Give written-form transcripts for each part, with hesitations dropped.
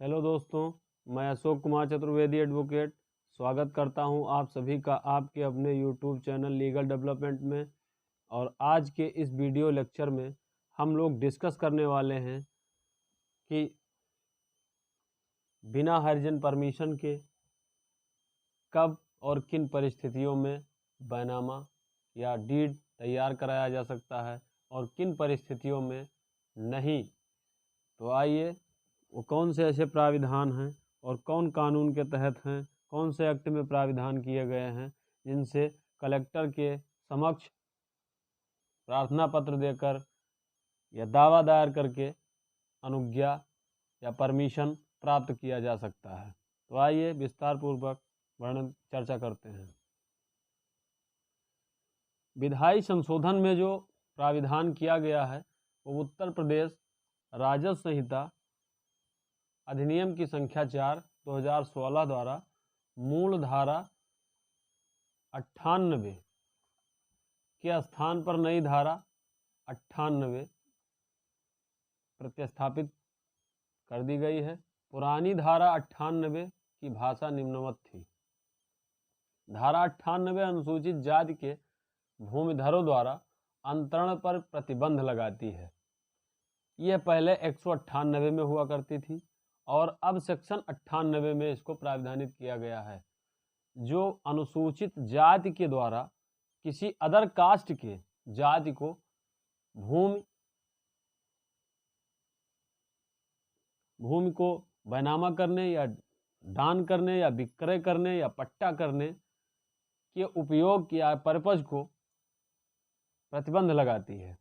Hello दोस्तों, मैं Ashok Kumar Chaturvedi advocate स्वागत करता हूं आप सभी का आपके अपने यूट्यूब चैनल लीगल डेवलपमेंट में। और आज के इस वीडियो लेक्चर में हम लोग डिस्कस करने वाले हैं कि बिना हर्जिन परमिशन के कब और किन परिस्थितियों में बैनामा या डीड तैयार कराया जा सकता है और किन परिस्थितियों में नहीं। तो आइए, वो कौन से ऐसे प्राविधान हैं और कौन कानून के तहत हैं, कौन से एक्ट में प्राविधान किए गए हैं जिनसे कलेक्टर के समक्ष प्रार्थना पत्र देकर या दावा दायर करके अनुज्ञा या परमिशन प्राप्त किया जा सकता है। तो आइए विस्तार पूर्वक वर्णन चर्चा करते हैं। विधायी संशोधन में जो प्राविधान किया गया है वो उत्तर प्रदेश राजस्व संहिता अधिनियम की संख्या 4 2016 द्वारा मूल धारा 98 के स्थान पर नई धारा 98 प्रतिस्थापित कर दी गई है। पुरानी धारा 98 की भाषा निम्नवत थी। धारा 98 अनुसूचित जाति के भूमिधरों द्वारा अंतरण पर प्रतिबंध लगाती है। यह पहले 198 में हुआ करती थी और अब सेक्शन 98 में इसको प्राविधानित किया गया है। जो अनुसूचित जाति के द्वारा किसी अदर कास्ट के जाति को भूमि को बैनामा करने या दान करने या विक्रय करने या पट्टा करने के उपयोग या पर्पज को प्रतिबंध लगाती है।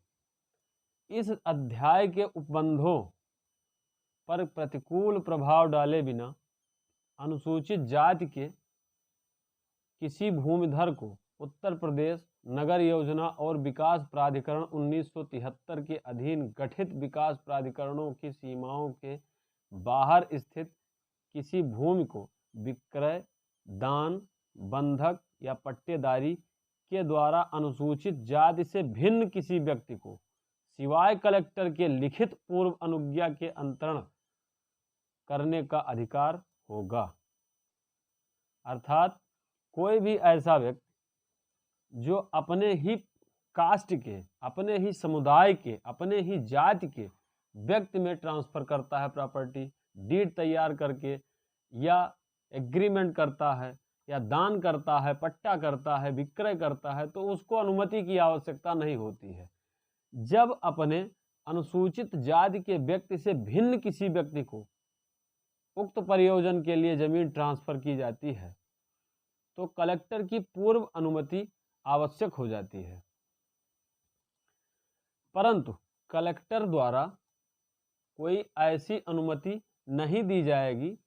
इस अध्याय के उपबंधों पर प्रतिकूल प्रभाव डाले बिना अनुसूचित जाति के किसी भूमिधर को उत्तर प्रदेश नगर योजना और विकास प्राधिकरण 1973 के अधीन गठित विकास प्राधिकरणों की सीमाओं के बाहर स्थित किसी भूमि को विक्रय, दान, बंधक या पट्टेदारी के द्वारा अनुसूचित जाति से भिन्न किसी व्यक्ति को सिवाय कलेक्टर के लिखित पूर्व अनुज्ञा के अंतरण करने का अधिकार होगा। अर्थात कोई भी ऐसा व्यक्ति जो अपने ही कास्ट के, अपने ही समुदाय के, अपने ही जाति के व्यक्ति में ट्रांसफर करता है प्रॉपर्टी, डीड तैयार करके या एग्रीमेंट करता है या दान करता है, पट्टा करता है, विक्रय करता है, तो उसको अनुमति की आवश्यकता नहीं होती है। जब अपने अनुसूचित जाति के व्यक्ति से भिन्न किसी व्यक्ति को उक्त प्रयोजन के लिए जमीन ट्रांसफर की जाती है तो कलेक्टर की पूर्व अनुमति आवश्यक हो जाती है। परंतु कलेक्टर द्वारा कोई ऐसी अनुमति नहीं दी जाएगी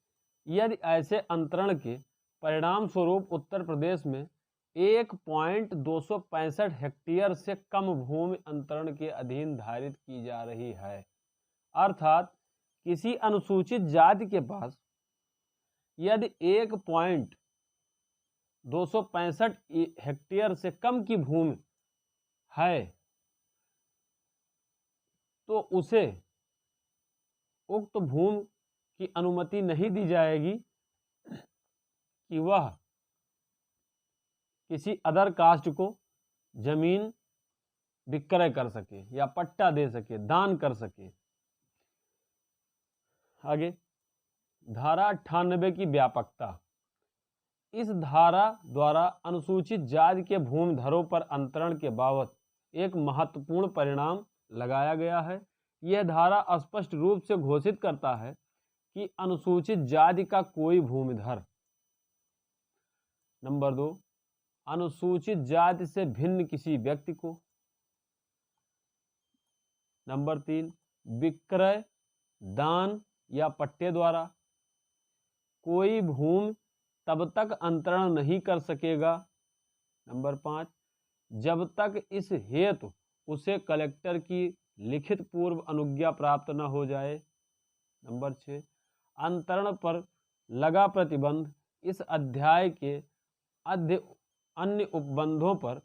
यदि ऐसे अंतरण के परिणाम स्वरूप उत्तर प्रदेश में 1.265 हेक्टेयर से कम भूमि अंतरण के अधीन धारित की जा रही है। अर्थात किसी अनुसूचित जाति के पास यदि 1.265 हेक्टेयर से कम की भूमि है तो उसे उक्त भूमि की अनुमति नहीं दी जाएगी कि वह किसी अदर कास्ट को जमीन विक्रय कर सके या पट्टा दे सके, दान कर सके। आगे धारा 98 की व्यापकता। इस धारा द्वारा अनुसूचित जाति के भूमिधरों पर अंतरण के बाबत एक महत्वपूर्ण परिणाम लगाया गया है। यह धारा स्पष्ट रूप से घोषित करता है कि अनुसूचित जाति का कोई भूमिधर, नंबर 2, अनुसूचित जाति से भिन्न किसी व्यक्ति को, नंबर 3, विक्रय, दान या पट्टे द्वारा कोई भूमि तब तक अंतरण नहीं कर सकेगा, नंबर 5, जब तक इस हेतु उसे कलेक्टर की लिखित पूर्व अनुज्ञा प्राप्त न हो जाए, नंबर 6, अंतरण पर लगा प्रतिबंध इस अध्याय के अन्य उपबंधों पर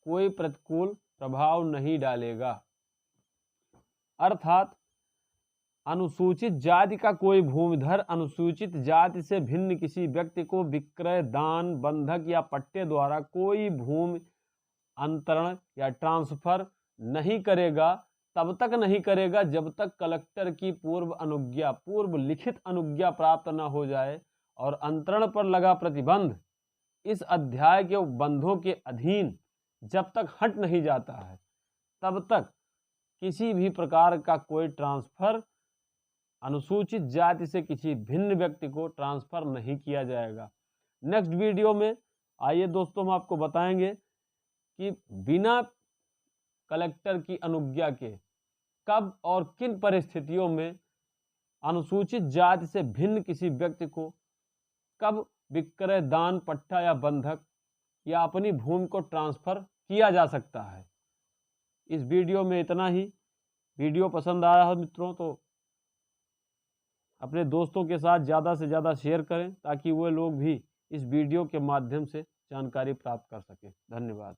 कोई प्रतिकूल प्रभाव नहीं डालेगा। अर्थात अनुसूचित जाति का कोई भूमिधर अनुसूचित जाति से भिन्न किसी व्यक्ति को विक्रय, दान, बंधक या पट्टे द्वारा कोई भूमि अंतरण या ट्रांसफर नहीं करेगा, तब तक नहीं करेगा जब तक कलेक्टर की पूर्व लिखित अनुज्ञा प्राप्त न हो जाए और अंतरण पर लगा प्रतिबंध इस अध्याय के बंधों के अधीन जब तक हट नहीं जाता है, तब तक किसी भी प्रकार का कोई ट्रांसफर अनुसूचित जाति से किसी भिन्न व्यक्ति को ट्रांसफर नहीं किया जाएगा। नेक्स्ट वीडियो में आइए दोस्तों, हम आपको बताएंगे कि बिना कलेक्टर की अनुज्ञा के कब और किन परिस्थितियों में अनुसूचित जाति से भिन्न किसी व्यक्ति को कब विक्रय, दान, पट्टा या बंधक या अपनी भूमि को ट्रांसफर किया जा सकता है। इस वीडियो में इतना ही। वीडियो पसंद आया हो मित्रों तो अपने दोस्तों के साथ ज़्यादा से ज़्यादा शेयर करें ताकि वो लोग भी इस वीडियो के माध्यम से जानकारी प्राप्त कर सकें। धन्यवाद।